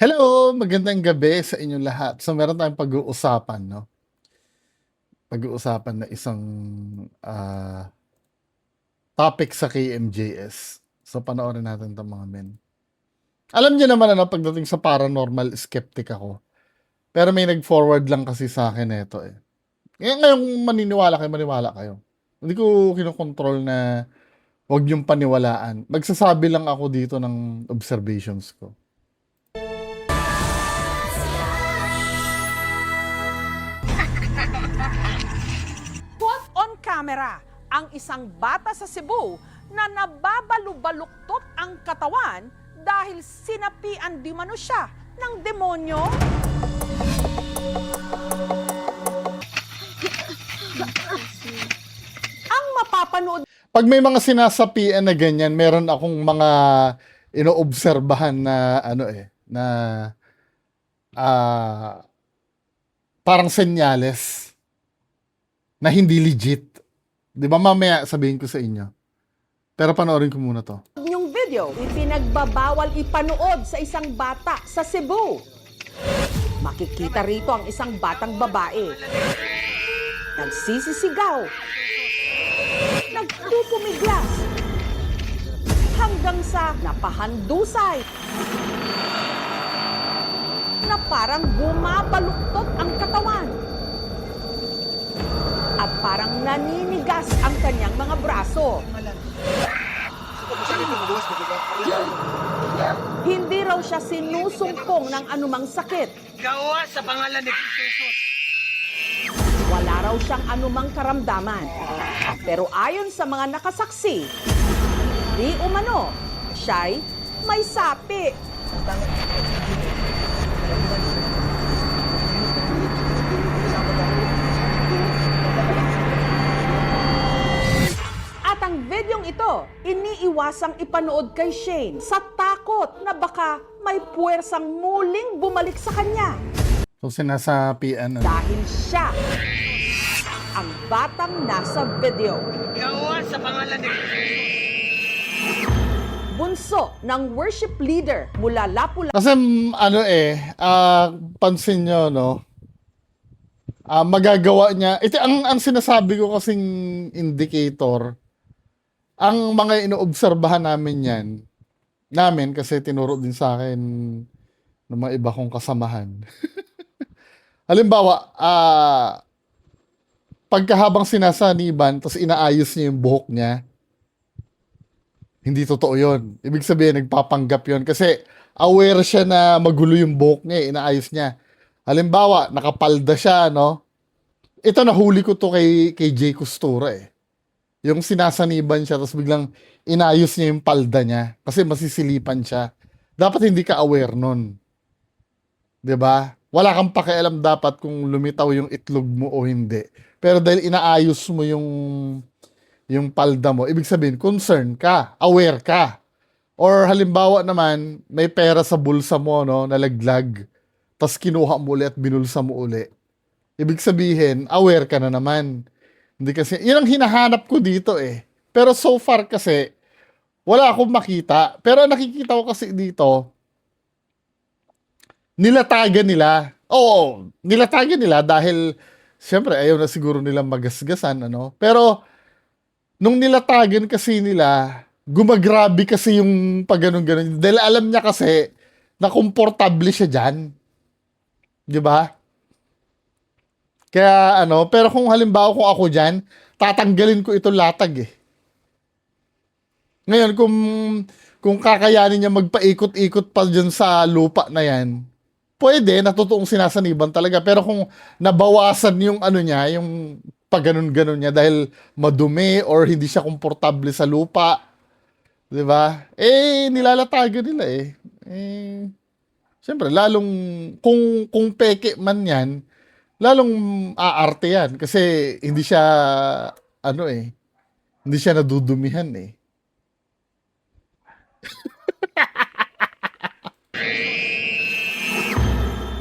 Hello, magandang gabi sa inyong lahat. So meron tayong pag-uusapan, no? Pag-uusapan na isang topic sa KMJS. So panoorin natin 'tong mga men. Alam niyo naman ano, pagdating sa paranormal, skeptic ako. Pero may nag-forward lang kasi sa akin nito eh. Ngayong maniwala kayo. Hindi ko kinokontrol na wag yung paniwalaan. Magsasabi lang ako dito ng observations ko. Caught on camera ang isang bata sa Cebu na nababalubaluktot ang katawan dahil sinapian di mano siya ng demonyo. Ang mapapanood Pag may mga sinasapian na ganyan, meron akong mga inoobserbahan na parang senyales na hindi legit. 'Di ba mamaya sabihin ko sa inyo. Pero panoorin ko muna to. yung video, ipinagbabawal ipanood sa isang bata sa Cebu. Makikita rito ang isang batang babae. Nagsisisigaw. Nagpupumiglas. Hanggang sa napahandusay. Na parang bumabaluktot ang katawan. At parang naninigas ang kanyang mga braso. Hindi raw siya sinusumpong ng anumang sakit. Gawa sa pangalan ni Jesus. Wala raw siyang anumang karamdaman. Pero ayon sa mga nakasaksi, di umano, siya'y may sapi. At ang videong ito, iniiwasang ipanood kay Shane sa takot na baka may puwersang muling bumalik sa kanya. So sinasapian Dahil siya ang batang nasa video. Gawa sa pangalan ni Jesus. Bunso ng worship leader mula Lapu-Lapu. Kasi pansin nyo, no? Magagawa niya. Ito ang sinasabi ko kasing indicator. Ang mga inoobserbahan namin kasi tinuro din sa akin ng mga iba kong kasamahan. Halimbawa, pagkahabang sinasaniban, tapos inaayos niya yung buhok niya, hindi totoo yun. Ibig sabihin, nagpapanggap yun. Kasi aware siya na magulo yung buhok niya, inaayos niya. Halimbawa, nakapalda siya, no? Ito, nahuli ko to kay Jay Costura eh. Yung sinasaniban siya, tapos biglang inayos niya yung palda niya. Kasi masisilipan siya. Dapat hindi ka aware nun. 'Di ba? Wala kang pakialam dapat kung lumitaw yung itlog mo o hindi. Pero dahil inaayos mo yung palda mo, ibig sabihin, concern ka, aware ka. Or halimbawa naman, may pera sa bulsa mo, no, nalaglag, tapos kinuha mo uli at binulsa mo uli. Ibig sabihin, aware ka na naman. Hindi kasi, yun ang hinahanap ko dito eh. Pero so far kasi, wala akong makita. Pero nakikita ko kasi dito, nilatagan nila. Oo, nilatagan nila dahil siyempre ayaw na siguro nilang magasgasan, ano. Pero nung nilatagan kasi nila, gumagrabe kasi yung pag ganun-ganun. Dahil alam niya kasi na komportable siya dyan. Di ba? Kaya pero kung halimbawa kung ako dyan, tatanggalin ko ito latag eh. Ngayon, kung kakayanin niya magpaikot-ikot pa dyan sa lupa na yan, pwede, natutuong sinasaniban talaga. Pero kung nabawasan yung niya, yung pag ganun-ganun niya dahil madumi or hindi siya komportable sa lupa, di ba? Nilalatagan nila eh. Siyempre, lalong, kung peke man yan, lalong aarte yan. Kasi hindi siya, hindi siya nadudumihan eh.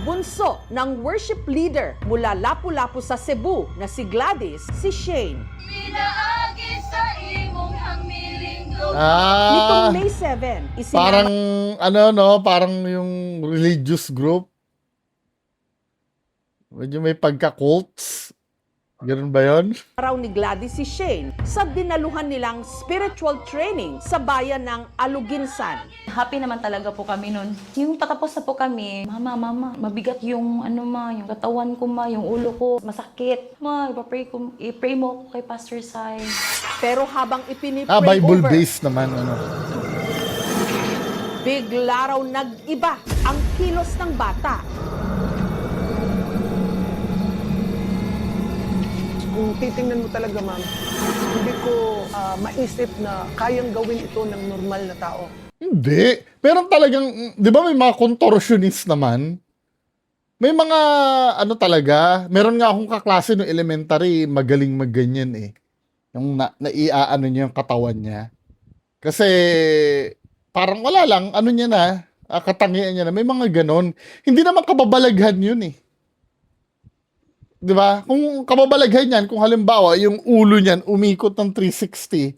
Bunso ng worship leader mula Lapu-Lapu sa Cebu na si Gladys, si Shane. Pinaagi sa imong hangmiling Ah, Nitong May 7, parang isinama ano no, parang yung religious group. Medyo may pagka-cults. Ganun ba yun? raw ni Gladys si Shane sa dinaluhan nilang spiritual training sa bayan ng Aluginsan. Happy naman talaga po kami nun. Yung patapos na po kami, mama, mabigat yung yung katawan ko yung ulo ko, masakit. I-pray mo ako kay Pastor Sai. Pero habang ipinipray Ah, over, Bible-based naman. Ano. bigla raw nag-iba ang kilos ng bata. Kung titingnan mo talaga, ma'am, hindi ko maisip na kayang gawin ito ng normal na tao. Hindi. Pero talagang, di ba may mga contortionist naman? May mga, ano talaga, meron nga akong kaklase no elementary, magaling magganyan eh. Yung naiaano niya yung katawan niya. Kasi, parang wala lang, ano niya na, katangian niya na, may mga ganon. Hindi naman kababalaghan yun eh. Di ba? Kung kababalaghan yan, kung halimbawa, yung ulo niyan umikot ng 360,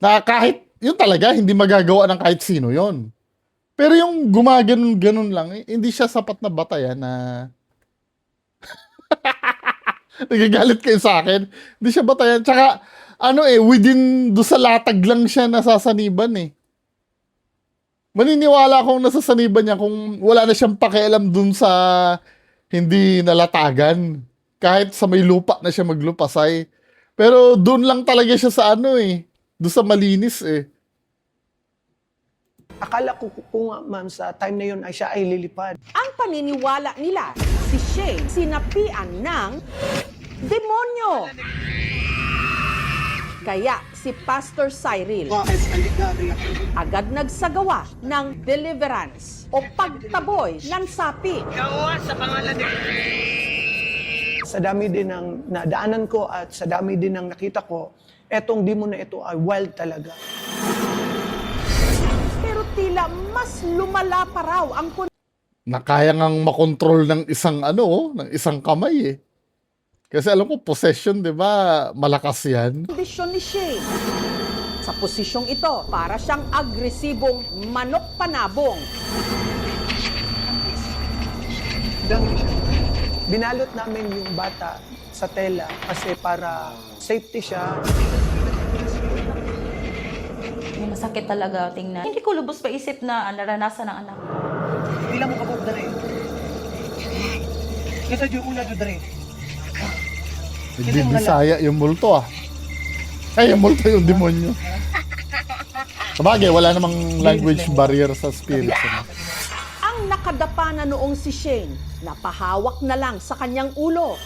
na kahit, yun talaga, hindi magagawa ng kahit sino yon. Pero yung gumaganon-ganon lang, hindi siya sapat na batayan na nagagalit kayo sa akin. Hindi siya batayan. Tsaka, within do sa latag lang siya nasasaniban eh. Maniniwala akong nasasaniban niya kung wala na siyang pakialam dun sa hindi nalatagan. Kahit sa may lupa na siya maglupasay. Pero dun lang talaga siya sa doon sa malinis eh. Akala ko nga, ma'am, sa time na yun ay siya ay lilipad. Ang paniniwala nila, si Shane sinapian ng demonyo. Kaya si Pastor Cyril agad nagsagawa ng deliverance o pagtaboy ng sapi. Gawa sa pangalan ni Jesus. Sa dami din ng nadaanan ko at sa dami din ng nakita ko, etong demon na ito ay wild talaga. Pero tila mas lumala pa raw ang Na kaya ngang makontrol ng ng isang kamay eh. Kasi alam ko, possession, di ba, malakas yan. kondisyon ni Shane. Sa posisyong ito, para siyang agresibong manok panabong. Binalot namin yung bata sa tela kasi para safety siya. Masakit talaga tingnan. Hindi ko lubos paisip na naranasan ng anak ko. Hindi mo kabog na rin. Ito yung una doon rin. Hindi Bisaya yung multo ah. Ay, yung multo yung demonyo. Sabagay, wala namang language barrier sa spirits. Ang nakadapa na noong si Shane, napahawak na lang sa kanyang ulo.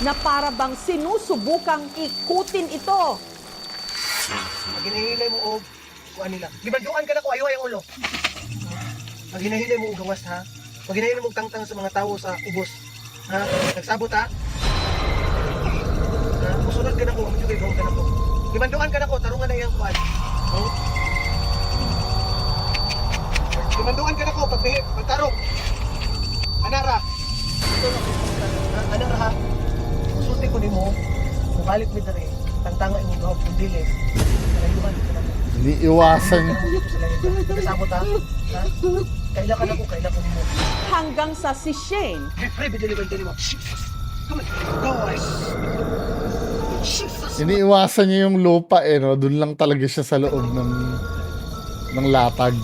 Na para bang sinusubukang ikutin ito. Pag hinahilay mo og kuan nila. Gibanduan ka na ko ayo ang ulo. Pag hinahilay mo og gawas ha. Pag hinahilay mo og tangtang sa mga tawo sa ubos. Ha? Nagsabot ha? Ha? Musunod ka na ko, medyo kay ka na ko. Gibanduan ka na ko, tarungan na iyang kuan. Oh? Gibanduan ka na ko, pagtarong. Anara. Anara ha. Musulti ko nimo. Mubalik mi dere. Tangtanga imong gawad kung dilis. Kalayuhan ko na. Iniiwasan. Kasabot ha? Ha? Kaila ka na ko, kaila ko nimo. Hanggang sa si Shane, Pray, bidiliban mo. Come on, guys. Jesus. Iniiwasan niya yung lupa eh, no? Doon lang talaga siya sa loob ng latag.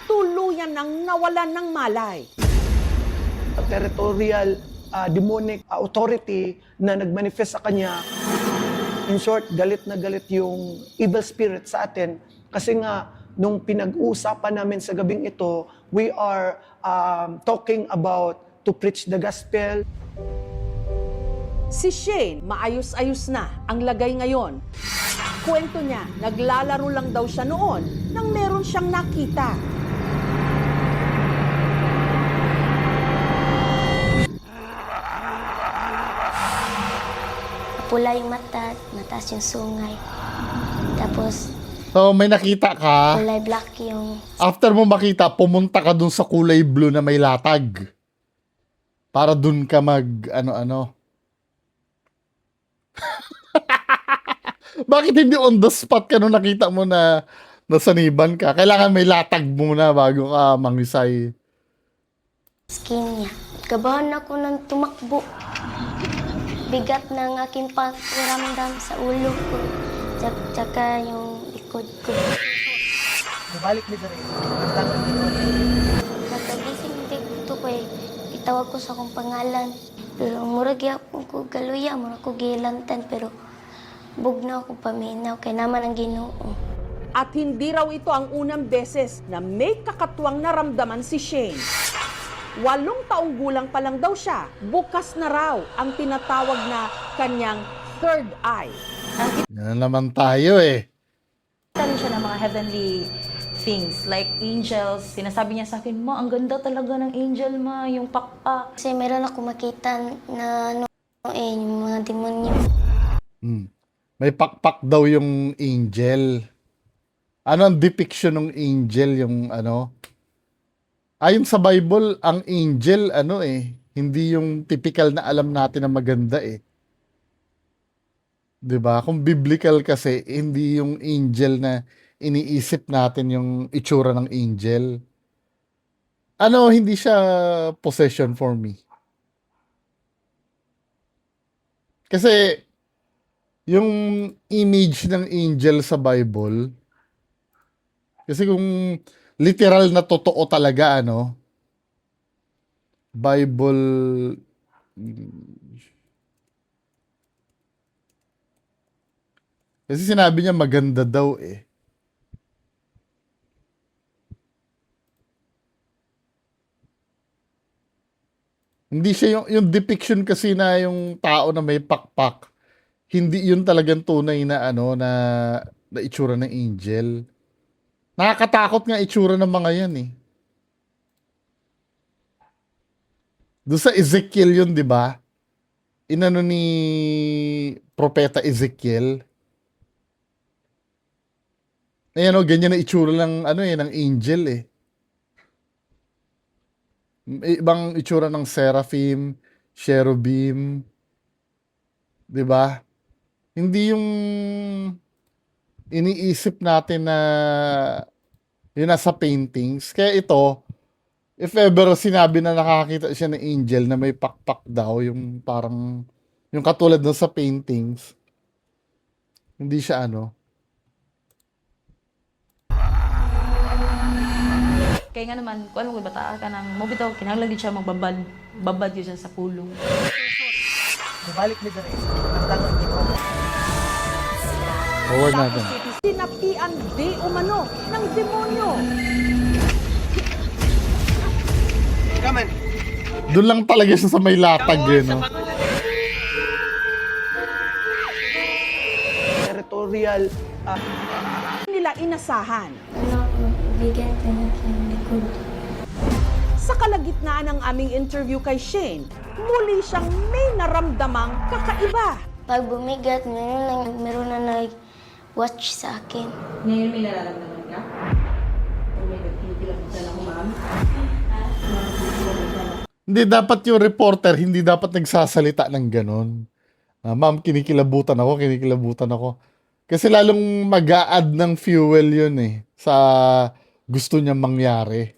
tuluyan nang nawalan ng malay. Territorial demonic authority na nagmanifest sa kanya. In short, galit na galit yung evil spirit sa atin. Kasi nga, nung pinag-uusapan namin sa gabing ito, we are talking about to preach the gospel. Si Shane, maayos-ayos na ang lagay ngayon. Kwento niya, naglalaro lang daw siya noon nang meron siyang nakita. Pula yung mata, mataas yung sungay. Tapos, So, may nakita ka. kulay black yung... After mo makita, pumunta ka dun sa kulay blue na may latag. Para dun ka mag, ano-ano. Bakit hindi on the spot ka nung nakita mo na nasaniban ka? Kailangan may latag muna bago ka mangisay. Skin niya. Kabahan ako ng tumakbo. Bigat ng aking pakiramdam sa ulo ko. Tsaka yung likod ko. Mubalik mi diri. Ang tangan mo. Nakagising dito ko itawag ko sa akong pangalan. Pero murag yapon ko galuya, murag ko gilantan. Pero bugnaw ko paminaw kay naman ang Ginoo. At hindi raw ito ang unang beses na may kakatuwang naramdaman si Shane. 8 taong gulang pa lang daw siya, bukas na raw ang tinatawag na kanyang third eye. Yan naman tayo eh. Rin siya ng mga heavenly things like angels. Sinasabi niya sa akin, ma, ang ganda talaga ng angel, ma, yung pakpak. Kasi meron ako makita na yung mga demonyo. May pakpak daw yung angel. Ano ang depiction ng angel yung ano? Ayon sa Bible, ang angel hindi yung typical na alam natin na maganda eh. 'Di ba? Kung biblical kasi, hindi yung angel na iniisip natin yung itsura ng angel. Hindi siya possession for me. Kasi yung image ng angel sa Bible, kasi kung literal na totoo talaga, Bible, kasi sinabi niya maganda daw eh. Hindi siya yung depiction kasi na yung tao na may pakpak. Hindi yun talagang tunay na na itsura ng angel. Nakakatakot nga itsura ng mga yan eh. Doon sa Ezekiel yun, di ba? Inano ni Propeta Ezekiel. Ayan ganyan na itsura ng ng angel eh. Ibang itsura ng seraphim, cherubim, 'di ba? Hindi yung iniisip natin na yun nasa paintings. Kaya ito, if ever sinabi na nakakita siya ng angel na may pakpak daw, yung parang yung katulad ng sa paintings, hindi siya Kaya nga naman, kung ano, bata ka ng mobitaw, kinahanglan din siya magbabad. Babad yun siya sa pulong. Mubalik mi diri. Ang tangan mo. forward natin. Sinapian di umano ng demonyo. Kaman. Doon lang talaga siya sa may latag no? Territorial Nila inasahan. Bigat ng aking likod. Sa kalagitnaan ng aming interview kay Shane, muli siyang may naramdamang kakaiba. Pag bumigat, meron na nag-watch sa akin. Ngayon may nararamdaman ka? O may nagkinikilabutan ako, ma'am? Hindi dapat yung reporter, hindi dapat nagsasalita ng ganun. Ma'am, kinikilabutan ako. Kasi lalong mag-a-add ng fuel yun eh, sa gusto niyang mangyari.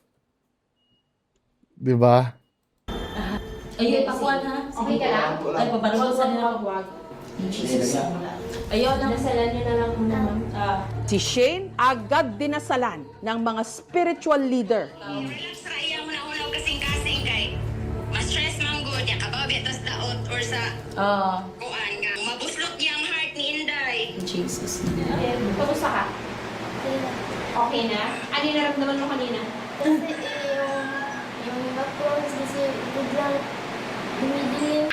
Di ba? Ayun, pakuan ha? Okay ka lang? Ay, pabarusan nila wag. Ayun, nasalan niyo na lang muna, ma'am. Si Shane agad dinasalan ng mga spiritual leader. Relax ra iya mo na unaw kasing-kasing kay ma-stress man gud ya kababi tas daot or sa kuan nga mabuslot yang heart ni Inday. Jesus. Kamusta ka? Okay na? Ano yung naramdaman mo kanina? Kasi yung backgrounds kasi biglang dumidilim.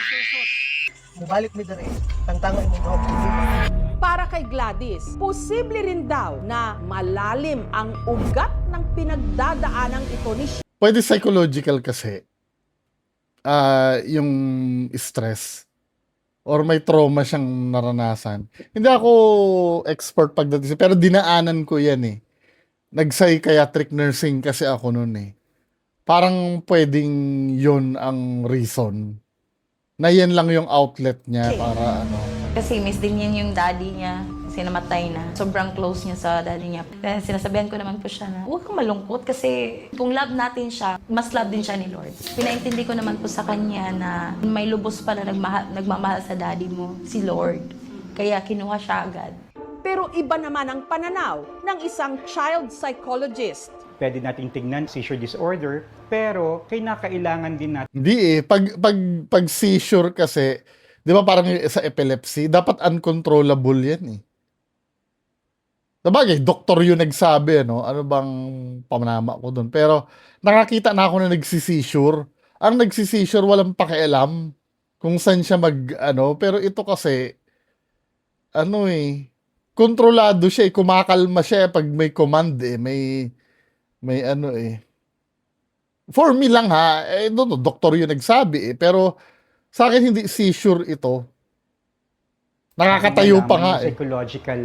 Mubalik mi diri. Ang tangan mo daw. Para kay Gladys, posible rin daw na malalim ang ugat ng pinagdadaanang ito ni Shane. Pwede psychological kasi. Yung stress. Or may trauma siyang naranasan. Hindi ako expert pagdating pero dinaanan ko yan eh. Nag-psychiatric nursing kasi ako noon eh. Parang pwedeng yun ang reason. Na yan lang yung outlet niya para Kasi miss din yan yung daddy niya. Kasi sinamatay na. Sobrang close niya sa daddy niya. Kaya sinasabihan ko naman po siya na huwag kang malungkot kasi kung love natin siya, mas love din siya ni Lord. Pinaintindi ko naman po sa kanya na may lubos pa na nagmamahal sa daddy mo, si Lord. Kaya kinuha siya agad. Pero iba naman ang pananaw ng isang child psychologist. Pwede nating tignan seizure disorder, pero kinakailangan din natin Hindi eh. Pag seizure kasi, di ba parang yung sa epilepsy, dapat uncontrollable yan eh. Sabagay, doktor yung nagsabi, ano? Ano bang panama ko doon? Pero nakakita na ako na nagsiseizure. Ang nagsiseizure, walang pakialam kung saan siya ano. Pero ito kasi, ano eh, kontrolado siya eh. Kumakalma siya pag may command eh. May ano eh. For me lang ha, doktor yung nagsabi eh. Pero sa akin hindi seizure ito. Nakakatayo pa malaman nga yung eh. psychological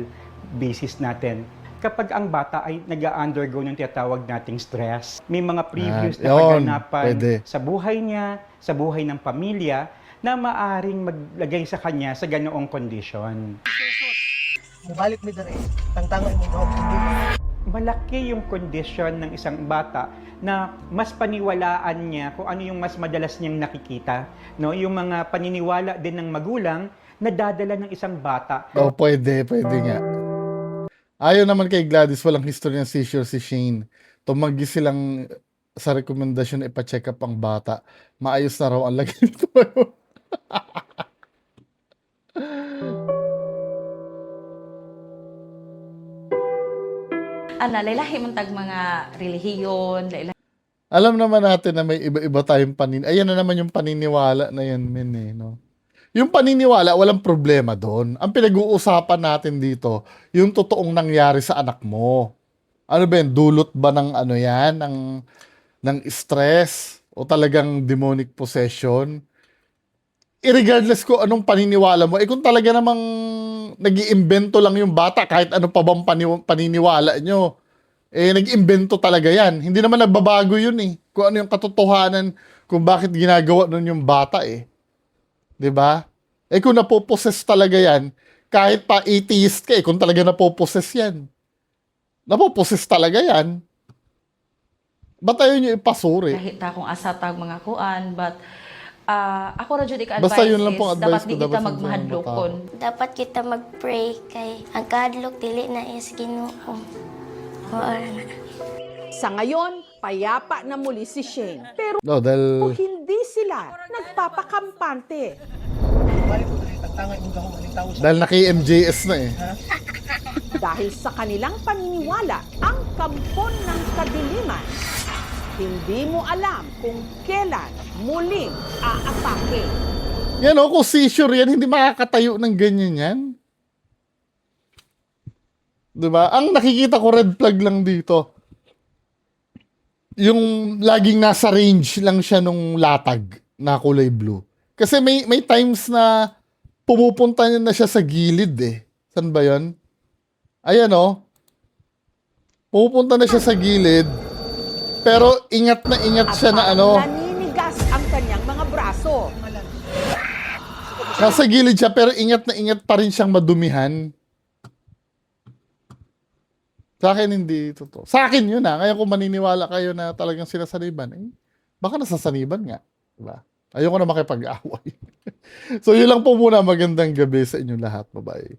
basis natin. Kapag ang bata ay nag-undergo ng tinatawag nating stress, may mga previous na Yun, kaganapan pwede. sa buhay niya, sa buhay ng pamilya, na maaring maglagay sa kanya sa ganoong kondisyon. Mubalik mi dere. Tangtangan mo daw. Malaki yung kondisyon ng isang bata na mas paniwalaan niya kung ano yung mas madalas niyang nakikita. No? Yung mga paniniwala din ng magulang na dadala ng isang bata. Oh, pwede nga. Ayaw naman kay Gladys, walang history ng seizure si Shane. Tumagi silang sa rekomendasyon na ipa-check up ang bata. Maayos na raw ang lagay nito. Laylahi man tag mga relihiyon, laylahi. Alam naman natin na may iba-iba tayong Ayan na naman yung paniniwala na yan, men eh, no? Yung paniniwala, walang problema doon. Ang pinag-uusapan natin dito, yung totoong nangyari sa anak mo. Ano ba yan? Dulot ba ng ano yan? Ng stress? O talagang demonic possession? Irregardless ko anong paniniwala mo, kung talaga namang nag-iimbento lang yung bata, kahit ano pa bang paniniwala nyo, nag-imbento talaga yan. Hindi naman nagbabago yun eh. Kung ano yung katotohanan, kung bakit ginagawa nun yung bata eh. 'Di ba? Kung napoposes talaga yan, kahit pa atheist ka kung talaga napoposes yan. Napoposes talaga yan. Ba't ayaw nyo ipasuri? Kahit akong asatag mga kuan, but ako ra jud ka Basta advice yun lang is pong advice dapat ko, di dapat kita sa magmahadlokon. Dapat kita mag-pray kay ang kahadlok dili na is Ginoo. Sa ngayon, payapa na muli si Shane. Pero No, dahil hindi sila nagpapakampante. Mubalik mo dere. Tangtangan mo daw aning tawo sa dahil naki-MJS na eh. Dahil sa kanilang paniniwala, ang kampon ng kadiliman, hindi mo alam kung kailan muling aatake. Yan o, kung seizure yan, hindi makakatayo ng ganyan yan. Diba? Ang nakikita ko red flag lang dito, yung laging nasa range lang siya nung latag na kulay blue. Kasi may times na pumupunta na siya sa gilid eh. Saan ba yun? Ayan o. Pumupunta na siya sa gilid, pero ingat na ingat At siya na ano. naninigas ang kanyang mga braso. Nasa gilid siya, pero ingat na ingat pa rin siyang madumihan. Sa akin, hindi totoo. Sa akin yun Ngayon kung maniniwala kayo na talagang sinasaniban, baka nasasaniban nga. Diba? Ayoko na makipag-away. So yun lang po muna. Magandang gabi sa inyong lahat. Bye-bye.